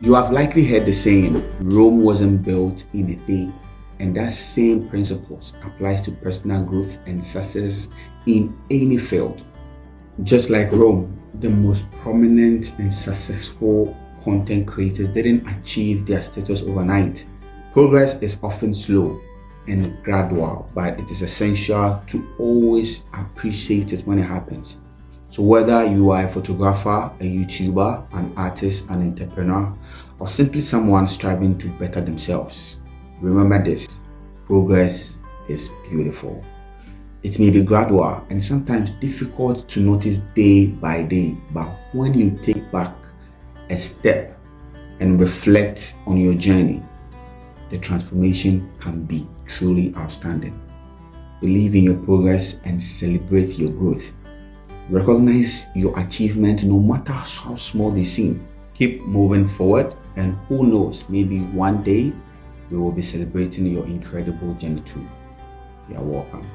You have likely heard the saying, Rome wasn't built in a day. And that same principles applies to personal growth and success in any field. Just like Rome, the most prominent and successful content creators didn't achieve their status overnight. Progress is often slow and gradual, but it is essential to always appreciate it when it happens. So, whether you are a photographer, a YouTuber, an artist, an entrepreneur, or simply someone striving to better themselves, remember this: progress is beautiful. It may be gradual and sometimes difficult to notice day by day, but when you take back a step and reflect on your journey, the transformation can be truly outstanding. Believe in your progress and celebrate your growth. Recognize your achievement no matter how small they seem. Keep moving forward, and who knows, maybe one day we will be celebrating your incredible journey too. You are welcome.